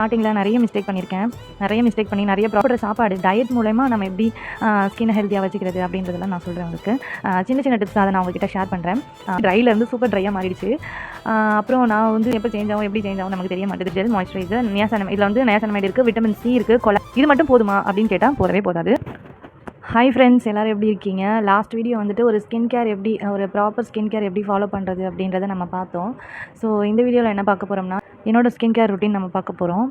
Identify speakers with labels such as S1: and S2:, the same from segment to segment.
S1: ஸ்டார்டிங்கில் நிறைய மிஸ்டேக் பண்ணியிருக்கேன். நிறைய மிஸ்டேக் பண்ணி நிறைய ப்ராப்பர் சாப்பாடு டயட் மூலமா நம்ம எப்படி ஸ்கின்னை ஹெல்த்தியாக வச்சுக்கிறது அப்படின்றதெல்லாம் நான் சொல்கிறேன் உங்களுக்கு. சின்ன சின்ன டிப்ஸ் அதை நான் உங்ககிட்ட ஷேர் பண்ணுறேன். ட்ரைலேருந்து சூப்பர் ட்ரையாக மாறிடுச்சு. அப்புறம் நான் வந்து எப்போ சேஞ்ச் ஆகும் எப்படி சேஞ்ச் ஆகும் நமக்கு தெரிய மாட்டேது. ஜெல் மாய்ஸ்சரைசர் நியாசனமைட், இதில் வந்து நியாசனமைட் இருக்குது, விட்டமின் சி இருக்குது, இது மட்டும் போதுமா அப்படின்னு கேட்டால் போதவே போதாது. ஹாய் ஃப்ரெண்ட்ஸ், எல்லோரும் எப்படி இருக்கீங்க? லாஸ்ட் வீடியோ வந்துட்டு ஒரு ஸ்கின் கேர் எப்படி ஒரு ப்ராப்பர் ஸ்கின் கேர் எப்படி ஃபாலோ பண்ணுறது அப்படின்றத நம்ம பார்த்தோம். ஸோ இந்த வீடியோவில் என்ன பார்க்க போகிறோம்னா என்னோடய ஸ்கின் கேர் ரொட்டீன் நம்ம பார்க்க போகிறோம்.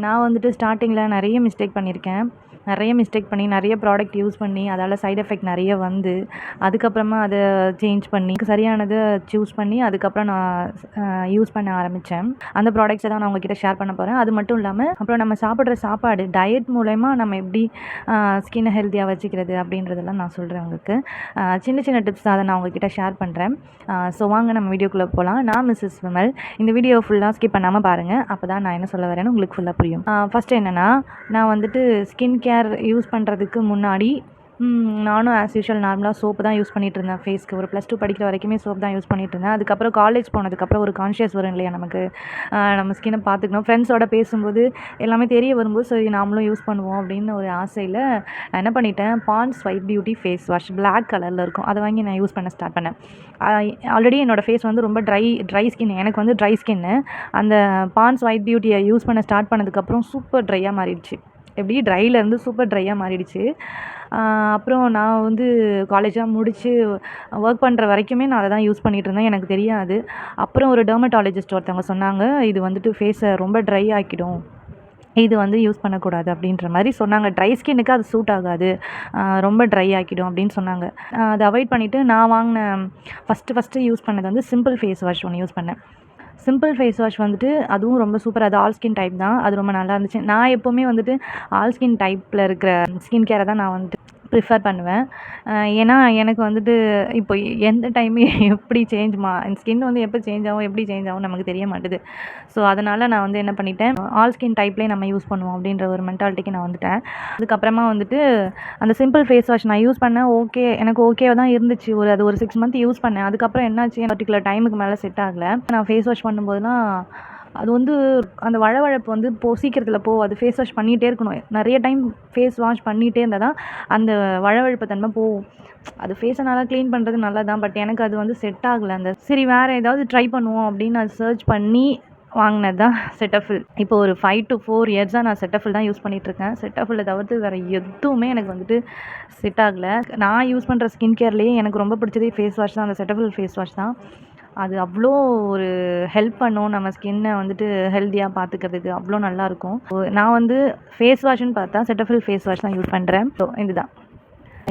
S1: நான் வந்துட்டு ஸ்டார்டிங்கில் நிறைய மிஸ்டேக் பண்ணியிருக்கேன். நிறைய மிஸ்டேக் பண்ணி நிறைய ப்ராடக்ட் யூஸ் பண்ணி அதால் சைட் எஃபெக்ட் நிறைய வந்து அதுக்கப்புறமா அதை சேஞ்ச் பண்ணி சரியானதை சூஸ் பண்ணி அதுக்கப்புறம் நான் யூஸ் பண்ண ஆரம்பித்தேன். அந்த ப்ராடக்ட்ஸை தான் நான் உங்ககிட்ட ஷேர் பண்ண போகிறேன். அது மட்டும் இல்லாமல் அப்புறம் நம்ம சாப்பிட்ற சாப்பாடு டயட் மூலமா நம்ம எப்படி ஸ்கின்னை ஹெல்த்தியாக வச்சுக்கிறது அப்படின்றதெல்லாம் நான் சொல்கிறேன் உங்களுக்கு. சின்ன சின்ன டிப்ஸ் அதை நான் உங்ககிட்ட ஷேர் பண்ணுறேன். ஸோ வாங்க நம்ம வீடியோக்குள்ளே போகலாம். நான் மிஸ்ஸஸ் விமல். இந்த வீடியோ ஃபுல்லாக ஸ்கிப் பண்ணாமல் பாருங்கள். அப்போ தான் நான் என்ன சொல்ல வரேன்னு உங்களுக்கு ஃபுல்லாக புரியும். ஃபஸ்ட்டு என்னென்னா, நான் வந்துட்டு ஸ்கின் கேர் யூஸ் பண்ணுறதுக்கு முன்னாடி நானும் ஆஸ் யூஷுவல் நார்மலாக சோப்பு தான் யூஸ் பண்ணிகிட்டு இருந்தேன் ஃபேஸ்க்கு. ஒரு +2 படிக்கிற வரைக்குமே சோப் தான் யூஸ் பண்ணிகிட்டு இருந்தேன். அதுக்கப்புறம் காலேஜ் போனதுக்கப்புறம் ஒரு கான்ஷியஸ் வரும் இல்லையா நமக்கு, நம்ம ஸ்கின்னை பார்த்துக்கணும். ஃப்ரெண்ட்ஸோட பேசும்போது எல்லாமே தெரிய வரும்போது சரி நாமளும் யூஸ் பண்ணுவோம் அப்படின்னு ஒரு ஆசையில் நான் என்ன பண்ணிட்டேன், Pond's white beauty face wash black கலரில் இருக்கும், அதை வாங்கி நான் யூஸ் பண்ண ஸ்டார்ட் பண்ணேன். ஆல்ரெடி என்னோடய ஃபேஸ் வந்து ரொம்ப ட்ரை ஸ்கின். எனக்கு வந்து ட்ரை ஸ்கின்னு. அந்த பாண்ட்ஸ் ஒயிட் பியூட்டியை யூஸ் பண்ண ஸ்டார்ட் பண்ணதுக்கப்புறம் சூப்பர் ட்ரையாக மாறிடுச்சு. எப்படி ட்ரைலேருந்து சூப்பர் ட்ரையாக மாறிடுச்சு. அப்புறம் நான் வந்து காலேஜாக முடித்து ஒர்க் பண்ணுற வரைக்குமே நான் அதை தான் யூஸ் பண்ணிகிட்டு இருந்தேன். எனக்கு தெரியாது. அப்புறம் ஒரு டெர்மட்டாலஜிஸ்ட் ஒருத்தவங்க சொன்னாங்க, இது வந்துட்டு ஃபேஸை ரொம்ப ட்ரை ஆக்கிடும், இது வந்து யூஸ் பண்ணக்கூடாது அப்படின்ற மாதிரி சொன்னாங்க. ட்ரை ஸ்கின்னுக்கு அது சூட் ஆகாது, ரொம்ப ட்ரை ஆக்கிடும் அப்படின்னு சொன்னாங்க. அதை அவாய்ட் பண்ணிவிட்டு நான் வாங்கின ஃபஸ்ட்டு யூஸ் பண்ணது வந்து சிம்பிள் ஃபேஸ் வாஷ் ஒன்று யூஸ் பண்ணேன். சிம்பிள் ஃபேஸ் வாஷ் வந்துட்டு அதுவும் ரொம்ப சூப்பர். அது ஆல் ஸ்கின் டைப் தான். அது ரொம்ப நல்லா இருந்துச்சு. நான் எப்போவுமே வந்துட்டு ஆல் ஸ்கின் டைப்பில் இருக்கிற ஸ்கின் கேரை தான் நான் வந்துட்டு ப்ரிஃபர் பண்ணுவேன். ஏன்னா எனக்கு வந்துட்டு இப்போ எந்த டைமு எப்படி என் ஸ்கின் வந்து எப்போ சேஞ்ச் ஆகும் எப்படி சேஞ்ச் ஆகும் நமக்கு தெரிய மாட்டுது. ஸோ அதனால் நான் வந்து என்ன பண்ணிட்டேன், ஆல் ஸ்கின் டைப்லேயே நம்ம யூஸ் பண்ணுவோம் அப்படின்ற ஒரு மென்டாலிட்டிக்கு நான் வந்துட்டேன். அதுக்கப்புறமா வந்துட்டு அந்த சிம்பிள் ஃபேஸ் வாஷ் நான் யூஸ் பண்ணேன். எனக்கு ஓகேவாக தான் இருந்துச்சு. அது ஒரு 6 மந்த் யூஸ் பண்ணேன். அதுக்கப்புறம் என்னாச்சு, பர்டிகுலர் டைமுக்கு மேலே செட் ஆகலை. நான் ஃபேஸ் வாஷ் பண்ணும்போதுலாம் அது வந்து அந்த வழவழப்பு வந்து சீக்கிரத்தில் அது ஃபேஸ் வாஷ் பண்ணிகிட்டே இருக்கணும். நிறைய டைம் ஃபேஸ் வாஷ் பண்ணிகிட்டே இருந்தால் தான் அந்த வழவழப்பு தன்மை போகும். அது ஃபேஸை நல்லா க்ளீன் பண்ணுறது நல்லா தான். பட் எனக்கு அது வந்து செட் ஆகலை. சரி வேறு ஏதாவது ட்ரை பண்ணுவோம் அப்படின்னு நான் சர்ச் பண்ணி வாங்கினது தான் செட்டஃபில். இப்போ ஒரு 5 to 4 இயர்ஸாக நான் செட்டஃபில் தான் யூஸ் பண்ணிகிட்ருக்கேன். செட்டஃபில் தவிர்த்து வேறு எதுவுமே எனக்கு வந்துட்டு செட் ஆகலை. நான் யூஸ் பண்ணுற ஸ்கின் கேர்லேயே எனக்கு ரொம்ப பிடிச்சதே ஃபேஸ் வாஷ் தான். அந்த செட்டஃபில் ஃபேஸ் வாஷ் தான். அது அவ்வளோ ஒரு ஹெல்ப் பண்ணும் நம்ம ஸ்கின்னை வந்துட்டு ஹெல்த்தியாக பார்த்துக்கிறதுக்கு. அவ்வளோ நல்லாயிருக்கும். நான் வந்து ஃபேஸ் வாஷ்ன்னு பார்த்தா செட்டஃபில் ஃபேஸ் வாஷ் தான் யூஸ் பண்ணுறேன். ஸோ இதுதான்.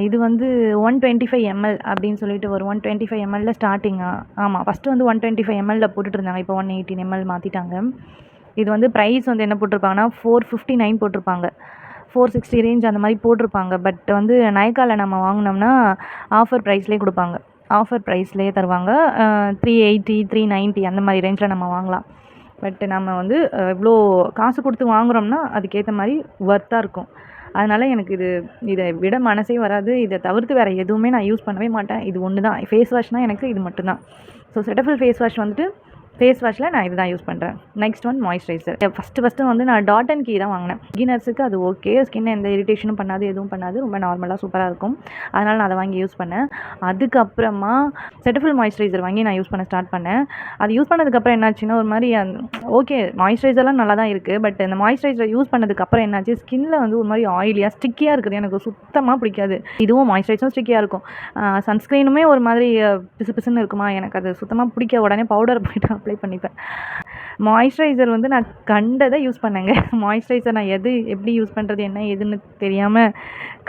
S1: இது வந்து 125 ml அப்படின்னு சொல்லிட்டு ஒரு 125 ml ஸ்டார்டிங்காக. ஆமாம், ஃபஸ்ட்டு வந்து 125 ml போட்டுட்டு இருந்தாங்க. இப்போ 118 ml மாற்றிட்டாங்க. இது வந்து ப்ரைஸ் வந்து என்ன போட்டிருப்பாங்கன்னா 459 போட்டிருப்பாங்க. 460 ரேஞ்ச் அந்த மாதிரி போட்டிருப்பாங்க. பட் வந்து நைக்காவில் நம்ம வாங்கினோம்னா ஆஃபர் ப்ரைஸ்லேயே கொடுப்பாங்க. ஆஃபர் ப்ரைஸ்லேயே தருவாங்க. 380 390 அந்த மாதிரி ரேஞ்சில் நம்ம வாங்கலாம். பட் நம்ம வந்து இவ்வளோ காசு கொடுத்து வாங்குகிறோம்னா அதுக்கேற்ற மாதிரி ஒர்த்தாக இருக்கும். அதனால் எனக்கு இதை விட மனசே வராது. இதை தவிர்த்து வேறு எதுவுமே நான் யூஸ் பண்ணவே மாட்டேன். இது ஒன்று தான் ஃபேஸ் வாஷ்னால் எனக்கு இது மட்டும்தான். ஸோ செட்டஃபில் ஃபேஸ் வாஷ் வந்துட்டு ஃபேஸ் வாஷில் நான் இது தான் யூஸ் பண்ணுறேன். Next one moisturiser. ஃபஸ்ட்டு வந்து நான் டாட் அண்ட் கீ தான் வாங்கினேன். பிகினர்ஸுக்கு அது ஓகே, ஸ்கின் எந்த இரிட்டேஷனும் பண்ணாது, எதுவும் பண்ணாது, ரொம்ப நார்மலாக சூப்பராக இருக்கும். அதனால் நான் அதை வாங்கி யூஸ் பண்ணேன். அதுக்கப்புறமா செட்டஃபில் மாய்ஸ்சரைசர் வாங்கி நான் யூஸ் பண்ண ஸ்டார்ட் பண்ணேன். அது யூஸ் பண்ணதுக்கப்புறம் என்னாச்சுன்னா ஒரு மாதிரி ஓகே மாய்ஸ்சரைசர்லாம் நல்லா தான் இருக்குது. பட் இந்த மாய்ஸ்சரைசர் யூஸ் பண்ணதுக்கப்புறம் என்னாச்சு, ஸ்கின்னில் வந்து ஒரு மாதிரி ஆயிலியாக ஸ்டிக்கியாக இருக்குது. எனக்கு சுத்தமாக பிடிக்காது. இதுவும் மாய்ஸ்சரைசரும் ஸ்டிக்கியாக இருக்கும். சன்ஸ்க்ரீனுமே ஒரு மாதிரி பிசு பிசுன்னு இருக்குமா, எனக்கு அது சுத்தமாக பிடிக்க. உடனே பவுடர் போய்ட்டு அப்ளை பண்ணிப்பேன். மாய்ஸ்சரைசர் வந்து நான் கண்டதை யூஸ் பண்ணேங்க. மாய்ஸ்சரைசர் நான் எப்படி யூஸ் பண்ணுறது என்ன ஏதுன்னு தெரியாமல்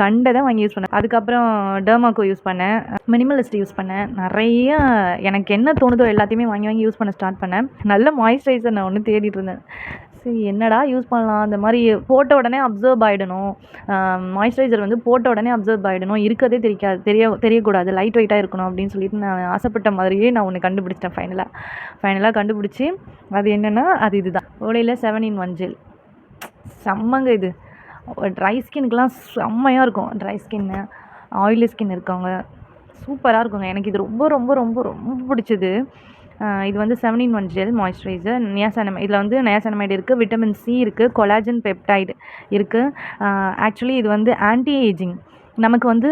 S1: கண்டதை வாங்கி யூஸ் பண்ணேன். அதுக்கப்புறம் டெர்மாக்கோ யூஸ் பண்ணேன், மினிமலிஸ்ட் யூஸ் பண்ணேன். நிறைய எனக்கு என்ன தோணுதோ எல்லாத்தையுமே வாங்கி யூஸ் பண்ண ஸ்டார்ட் பண்ணேன். நல்ல மாய்ஸ்சரைசர் நான் ஒன்று தேடிட்டு இருந்தேன். சரி என்னடா யூஸ் பண்ணலாம், அந்த மாதிரி போட்ட உடனே அப்சர்வ் ஆகிடணும், மாய்ஸ்சரைசர் வந்து போட்ட உடனே அப்சர்வ் ஆகிடணும், இருக்கதே தெரியக்கூடாது, லைட் வெயிட்டாக இருக்கணும் அப்படின்னு சொல்லிட்டு நான் ஆசைப்பட்ட மாதிரியே நான் ஒன்று கண்டுபிடிச்சிட்டேன். ஃபைனலாக கண்டுபிடிச்சி அது என்னென்னா இதுதான், ஓலையில் 7-in-1 ஜெல். செம்மங்க இது. ட்ரை ஸ்கின்னுக்கெலாம் செம்மையாக இருக்கும். ட்ரை ஸ்கின்னு, ஆயிலி ஸ்கின் இருக்கவங்க சூப்பராக இருக்குங்க. எனக்கு இது ரொம்ப ரொம்ப ரொம்ப ரொம்ப பிடிச்சது. இது வந்து 7-in-1 ஜெல் மாய்ஸ்சரைசர். இதில் வந்து நியாசனமைடு இருக்குது, விட்டமின் சி இருக்குது, கொலாஜன் பெப்டைடு இருக்குது. ஆக்சுவலி இது வந்து ஆன்டி ஏஜிங். நமக்கு வந்து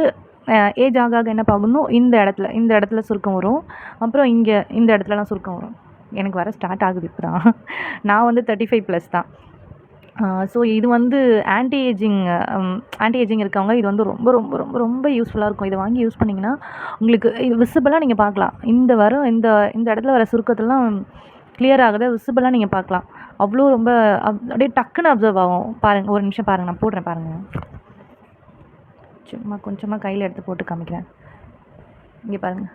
S1: ஏஜ் ஆக ஆக என்ன பார்க்கணும், இந்த இடத்துல சுருக்கம் வரும், அப்புறம் இங்கே இந்த இடத்துலலாம் சுருக்கம் வரும். எனக்கு வர ஸ்டார்ட் ஆகுது இப்போ தான். நான் வந்து 35+ தான். ஸோ இது வந்து ஆன்டி ஏஜிங் இருக்கவங்க இது வந்து ரொம்ப ரொம்ப ரொம்ப ரொம்ப யூஸ்ஃபுல்லாக இருக்கும். இதை வாங்கி யூஸ் பண்ணிங்கன்னா உங்களுக்கு இது விசிபிளாக நீங்கள் பார்க்கலாம். இந்த இடத்துல வர சுருக்கத்தெல்லாம் கிளியர் ஆகுது, விசிபிளாக நீங்கள் பார்க்கலாம். அவ்வளோ ரொம்ப அப்படியே டக்குன்னு அப்சர்வ் ஆகும். பாருங்கள், ஒரு நிமிஷம் பாருங்கள், நான் போடுறேன் பாருங்கள். சும்மா கொஞ்சமாக கையில் எடுத்து போட்டு காமிக்கிறேன். இங்கே பாருங்கள்,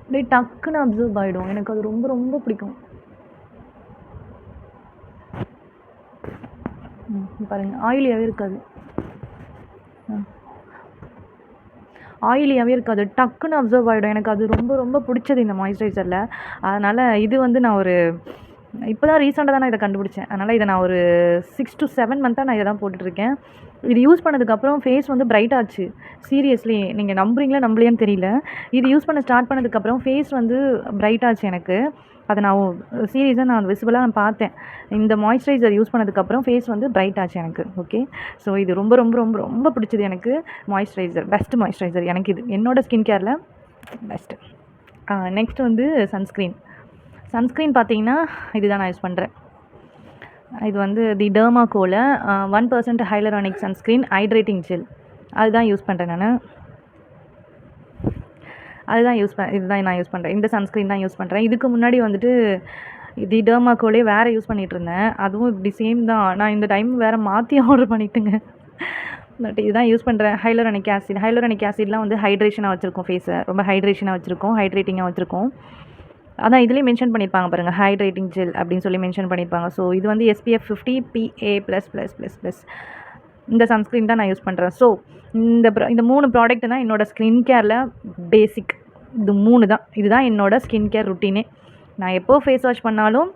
S1: அப்படியே டக்குன்னு அப்சர்வ் ஆகிடும். எனக்கு அது ரொம்ப ரொம்ப பிடிக்கும். பாருங்கள், ஆயிலியாகவே இருக்காது, டக்குன்னு அப்சர்வ் ஆகிடும். எனக்கு அது ரொம்ப ரொம்ப பிடிச்சது இந்த மாய்ஸ்சரைசரில். அதனால் இது வந்து நான் இப்போ தான் ரீசெண்டாக தான் நான் இதை கண்டுபிடிச்சேன். அதனால் இதை நான் ஒரு 6 to 7 மந்த்தாக நான் இதை தான் போட்டுட்ருக்கேன். இது யூஸ் பண்ணதுக்கப்புறம் ஃபேஸ் வந்து பிரைட் ஆச்சு. சீரியஸ்லி, நீங்கள் நம்புறீங்களா நம்பலையான்னு தெரியல. இது யூஸ் பண்ண ஸ்டார்ட் பண்ணதுக்கப்புறம் ஃபேஸ் வந்து பிரைட் ஆச்சு எனக்கு. அதை நான் சீரியஸாக நான் விசிபிளாக நான் பார்த்தேன். இந்த மாய்ஸ்சரைசர் யூஸ் பண்ணதுக்கப்புறம் ஃபேஸ் வந்து பிரைட் ஆச்சு எனக்கு. ஓகே, ஸோ இது ரொம்ப ரொம்ப ரொம்ப ரொம்ப பிடிச்சது எனக்கு. மாய்ஸ்சரைசர், பெஸ்ட் மாய்ஸ்சரைசர் எனக்கு. இது என்னோடய ஸ்கின் கேரில் பெஸ்ட்டு. நெக்ஸ்ட் வந்து சன்ஸ்க்ரீன் பார்த்தீங்கன்னா இதுதான் நான் யூஸ் பண்ணுறேன். இது வந்து தி டெர்மாகோல 1% ஹைலரானிக் சன்ஸ்க்ரீன் ஹைட்ரேட்டிங் ஜெல். அதுதான் யூஸ் பண்ணுறேன் நான். இதுதான் நான் யூஸ் பண்ணுறேன். இந்த சன்ஸ்க்ரீன் தான் யூஸ் பண்ணுறேன். இதுக்கு முன்னாடி வந்துட்டு தி டெர்மாகோலே வேறு யூஸ் பண்ணிகிட்டு இருந்தேன். அதுவும் இப்படி சேம் தான். நான் இந்த டைம் வேறு மாற்றி ஆர்டர் பண்ணிட்டுங்க. பட் இதுதான் யூஸ் பண்ணுறேன். ஹைலோரானிக் ஆசிட்லாம் வந்து ஹைட்ரேஷனாக வச்சுருக்கோம், ஃபேஸை ரொம்ப ஹைட்ரேஷனாக வச்சுருக்கோம், ஹைட்ரேட்டிங்காக வச்சுருக்கோம். அதான் இதுலேயே மென்ஷன் பண்ணியிருப்பாங்க பாருங்கள், ஹைட்ரேட்டிங் ஜெல் அப்படின்னு சொல்லி மென்ஷன் பண்ணியிருப்பாங்க. ஸோ இது வந்து SPF 50 PA++++. இந்த சன்ஸ்க்ரீன் தான் நான் யூஸ் பண்ணுறேன். ஸோ இந்த 3 ப்ராடக்ட் தான் என்னோடய ஸ்கின் கேரில் பேசிக். இது 3 தான். இதுதான் என்னோடய ஸ்கின் கேர் ருட்டீனே. நான் எப்போ ஃபேஸ் வாஷ் பண்ணாலும்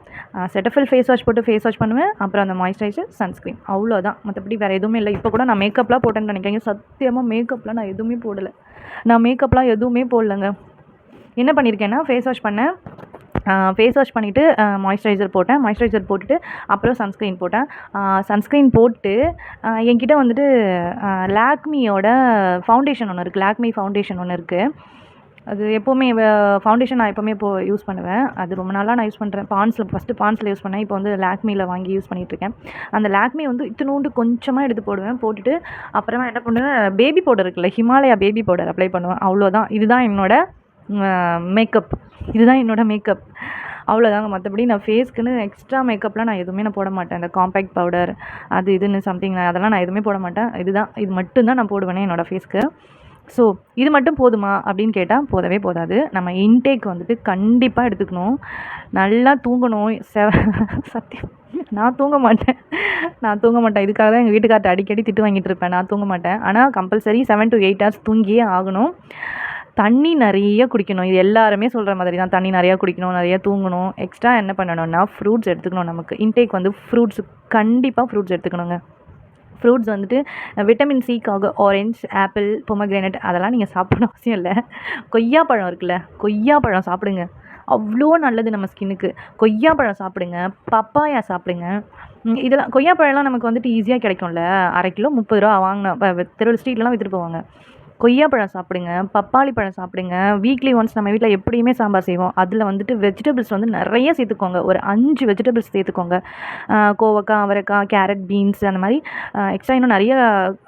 S1: செட்டஃபில் ஃபேஸ் வாஷ் போட்டு ஃபேஸ் வாஷ் பண்ணுவேன். அப்புறம் அந்த மாய்ஸ்சரைசர், சன்ஸ்க்ரீன், அவ்வளோதான். மற்றபடி வேறு எதுவுமே இல்லை. இப்போ கூட நான் மேக்கப்லாம் போட்டேன்னு நினைக்கிறேன். சத்தியமாக மேக்கப்லாம் நான் எதுவுமே போடலை. போடலைங்க. என்ன பண்ணியிருக்கேன்னா, ஃபேஸ் வாஷ் பண்ணிவிட்டு மாய்ஸ்சரைசர் போட்டுட்டு அப்புறம் சன்ஸ்க்ரீன் போட்டேன். சன்ஸ்க்ரீன் போட்டு என்கிட்ட வந்துட்டு லாக்மியோட ஃபவுண்டேஷன் ஒன்று இருக்குது. லாக்மி ஃபவுண்டேஷன் ஒன்று இருக்குது. அது எப்போவுமே ஃபவுண்டேஷன் நான் எப்போவுமே யூஸ் பண்ணுவேன். அது ரொம்ப நாளாக நான் யூஸ் பண்ணுறேன். பான்ஸில் யூஸ் பண்ணேன். இப்போ வந்து லாக்மியில் வாங்கி யூஸ் பண்ணிகிட்ருக்கேன். அந்த லாக்மி வந்து இத்தினூண்டு கொஞ்சமாக எடுத்து போடுவேன். போட்டுட்டு அப்புறமா என்ன பண்ணுவேன், பேபி பவுடர் இருக்குல்ல, ஹிமாலயா பேபி பவுடர் அப்ளை பண்ணுவேன். அவ்வளோதான். இதுதான் என்னோட மேக்கப். அவ்வளோதாங்க. மற்றபடி நான் ஃபேஸ்க்குன்னு எக்ஸ்ட்ரா மேக்கப்லாம் நான் எதுவுமே போட மாட்டேன். இந்த காம்பேக்ட் பவுடர் அது இதுன்னு சம்திங் அதெல்லாம் நான் எதுவுமே போட மாட்டேன். இது மட்டும்தான் நான் போடுவேனே என்னோடய ஃபேஸ்க்கு. ஸோ இது மட்டும் போதுமா அப்படின்னு கேட்டால் போதவே போதாது. நம்ம இன்டேக் வந்துட்டு கண்டிப்பாக எடுத்துக்கணும். நல்லா தூங்கணும். சத்தியம் நான் தூங்க மாட்டேன். இதுக்காக தான் எங்கள் வீட்டுக்கார்ட்ட அடிக்கடி திட்டு வாங்கிட்டு இருப்பேன். நான் தூங்க மாட்டேன். ஆனால் கம்பல்சரி 7 to 8 hours தூங்கியே ஆகணும். தண்ணி நிறைய குடிக்கணும். இது எல்லாருமே சொல்கிற மாதிரி தான். தண்ணி நிறையா குடிக்கணும், நிறையா தூங்கணும். எக்ஸ்ட்ரா என்ன பண்ணணும்னா ஃப்ரூட்ஸ் எடுத்துக்கணும். நமக்கு இன்டேக் வந்து கண்டிப்பாக ஃப்ரூட்ஸ் எடுத்துக்கணுங்க. ஃப்ரூட்ஸ் வந்துட்டு விட்டமின் சிக்காக ஆரஞ்ச், ஆப்பிள், பொமக்ரேனட் அதெல்லாம் நீங்கள் சாப்பிடணும் அவசியம் இல்லை. கொய்யாப்பழம் இருக்குல்ல, கொய்யாப்பழம் சாப்பிடுங்க. அவ்வளோ நல்லது நம்ம ஸ்கின்னுக்கு. கொய்யாப்பழம் சாப்பிடுங்க, பப்பாயா சாப்பிடுங்க. இதெல்லாம் கொய்யாப்பழம்லாம் நமக்கு வந்துட்டு ஈஸியாக கிடைக்கும்ல. 1/2 கிலோ 30 ரூபா வாங்கினா தெருவில் ஸ்ட்ரீட்லலாம் விற்றுட்டு போவாங்க. கொய்யாப்பழம் சாப்பிடுங்க, பப்பாளி பழம் சாப்பிடுங்க. வீக்லி ஒன்ஸ் நம்ம வீட்டில் எப்படியுமே சாம்பார் செய்வோம். அதில் வந்துட்டு வெஜிடபிள்ஸ் வந்து நிறைய சேர்த்துக்கோங்க. ஒரு 5 வெஜிடபிள்ஸ் சேர்த்துக்கோங்க. கோவக்காய், அவரைக்காய், கேரட், பீன்ஸ் அந்த மாதிரி எக்ஸ்ட்ரா இன்னும் நிறைய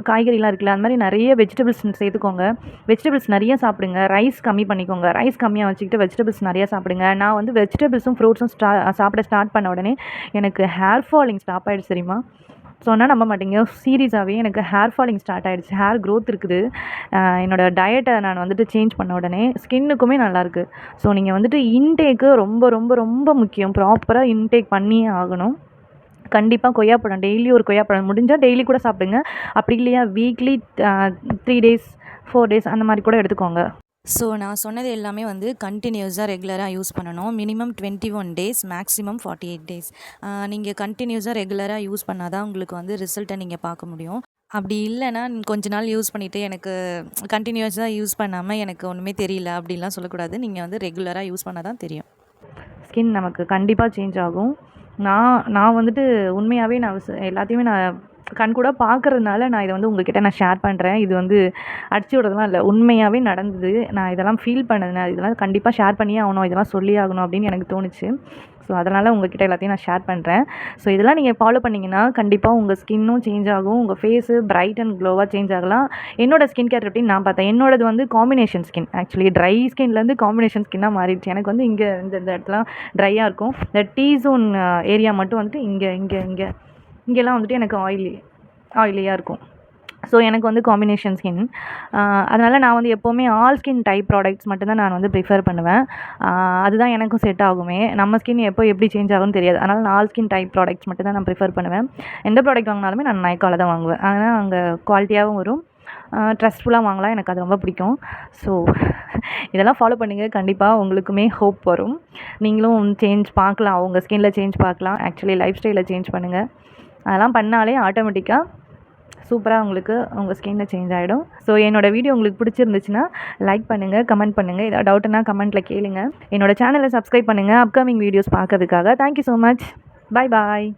S1: காய்கறிலாம் இருக்குல்ல, அந்த மாதிரி நிறைய வெஜிடபிள்ஸ் சேர்த்துக்கோங்க. வெஜிடபிள்ஸ் நிறைய சாப்பிடுங்க. ரைஸ் கம்மி பண்ணிக்கோங்க. ரைஸ் கம்மியாக வச்சுக்கிட்டு வெஜிடபிள்ஸ் நிறைய சாப்பிடுங்க. நான் வந்து வெஜிடபிள்ஸும் ஃப்ரூட்ஸும் சாப்பிட ஸ்டார்ட் பண்ண உடனே எனக்கு ஹேர் ஃபாலிங் ஸ்டாப் ஆகிடுச்சு தெரியுமா. சொன்னால் நம்ப மாட்டீங்க, சீரியஸாகவே எனக்கு ஹேர் ஃபாலிங் ஸ்டார்ட் ஆகிடுச்சு. ஹேர் க்ரோத் இருக்குது. என்னோடய டயட்டை நான் வந்துட்டு சேஞ்ச் பண்ண உடனே ஸ்கின்னுக்குமே நல்லாயிருக்கு. ஸோ நீங்கள் வந்துட்டு இன்டேக்கு ரொம்ப ரொம்ப ரொம்ப முக்கியம். ப்ராப்பராக இன்டேக் பண்ணியே ஆகணும். கண்டிப்பாக கொய்யாப்பழம் டெய்லி ஒரு கொய்யாப்பழம் முடிஞ்சால் டெய்லி கூட சாப்பிடுங்க. அப்படி இல்லையா வீக்லி 3 days 4 days அந்த மாதிரி கூட எடுத்துக்கோங்க.
S2: ஸோ நான் சொன்னது எல்லாமே வந்து கண்டினியூஸாக ரெகுலராக யூஸ் பண்ணணும். Minimum 21 days, maximum 48 days. நீங்கள் கண்டினியூஸாக ரெகுலராக யூஸ் பண்ணால் தான் உங்களுக்கு வந்து ரிசல்ட்டை நீங்கள் பார்க்க முடியும். அப்படி இல்லைன்னா கொஞ்ச நாள் யூஸ் பண்ணிவிட்டு எனக்கு கண்டினியூஸாக யூஸ் பண்ணாமல் எனக்கு ஒன்றுமே தெரியல அப்படிலாம் சொல்லக்கூடாது. நீங்கள் வந்து ரெகுலராக யூஸ் பண்ணால் தான் தெரியும்.
S1: ஸ்கின் நமக்கு கண்டிப்பாக சேஞ்ச் ஆகும். நான் வந்துட்டு உண்மையாகவே நான் எல்லாத்தையுமே நான் கண்கூட பார்க்கறதுனால நான் இதை வந்து உங்ககிட்ட நான் ஷேர் பண்ணுறேன். இது வந்து அடிச்சு விட்றதுலாம் இல்லை, உண்மையாகவே நடந்தது. நான் இதெல்லாம் ஃபீல் பண்ணதுனால இதெல்லாம் கண்டிப்பாக ஷேர் பண்ணியே ஆகணும், இதெல்லாம் சொல்லியே ஆகணும் அப்படின்னு எனக்கு தோணுச்சு. ஸோ அதனால் உங்ககிட்ட எல்லாத்தையும் நான் ஷேர் பண்ணுறேன். ஸோ இதெல்லாம் நீங்கள் ஃபாலோ பண்ணிங்கன்னா கண்டிப்பாக உங்கள் ஸ்கின்னும் சேஞ்ச் ஆகும், உங்கள் ஃபேஸு பிரைட் அண்ட் க்ளோவாக சேஞ்ச் ஆகலாம். என்னோடய ஸ்கின் கேர் ரொட்டீன் நான் பார்த்தேன். என்னோடது வந்து காம்பினேஷன் ஸ்கின். ஆக்சுவலி ட்ரை ஸ்கின்லேருந்து காம்பினேஷன் ஸ்கின்னாக மாறிடுச்சு. எனக்கு வந்து இங்கே இந்த இடத்துல ட்ரையாக இருக்கும். இந்த டீ ஜோன் ஏரியா மட்டும் வந்துட்டு இங்கெல்லாம் வந்துட்டு எனக்கு ஆயிலியாக இருக்கும். ஸோ எனக்கு வந்து காம்பினேஷன் ஸ்கின். அதனால் நான் வந்து எப்போவுமே ஆல் ஸ்கின் டைப் ப்ராடக்ட்ஸ் மட்டும்தான் நான் வந்து ப்ரிஃபர் பண்ணுவேன். அதுதான் எனக்கும் செட் ஆகுமே. நம்ம ஸ்கின் எப்போ எப்படி சேஞ்ச் ஆகும்னு தெரியாது. அதனால் நான் ஆல் ஸ்கின் டைப் ப்ராடக்ட்ஸ் மட்டும் தான் நான் ப்ரிஃபர் பண்ணுவேன். எந்த ப்ராடக்ட் வாங்கினாலுமே நான் நைக்காவில் தான் வாங்குவேன். அதனால் அங்கே குவாலிட்டியாகவும் வரும், ட்ரஸ்ட்ஃபுல்லாக வாங்கலாம். எனக்கு அது ரொம்ப பிடிக்கும். ஸோ இதெல்லாம் ஃபாலோ பண்ணுங்கள். கண்டிப்பாக உங்களுக்குமே ஹோப் வரும். நீங்களும் சேஞ்ச் பார்க்கலாம், உங்கள் ஸ்கின்னில் சேஞ்ச் பார்க்கலாம். ஆக்சுவலி லைஃப் ஸ்டைலில் சேஞ்ச் பண்ணுங்கள். அதெல்லாம் பண்ணாலே ஆட்டோமேட்டிக்காக சூப்பராக உங்களுக்கு உங்கள் ஸ்கின்னில் சேஞ்ச் ஆகிடும். ஸோ என்னோடய வீடியோ உங்களுக்கு பிடிச்சிருந்துச்சுன்னா லைக் பண்ணுங்கள், கமெண்ட் பண்ணுங்கள். ஏதாவது டவுட்னா கமெண்ட்டில் கேளுங்க. என்னோடய சேனலை சப்ஸ்கிரைப் பண்ணுங்கள் அப்கமிங் வீடியோஸ் பார்க்கறதுக்காக. Thank you so much. பாய்.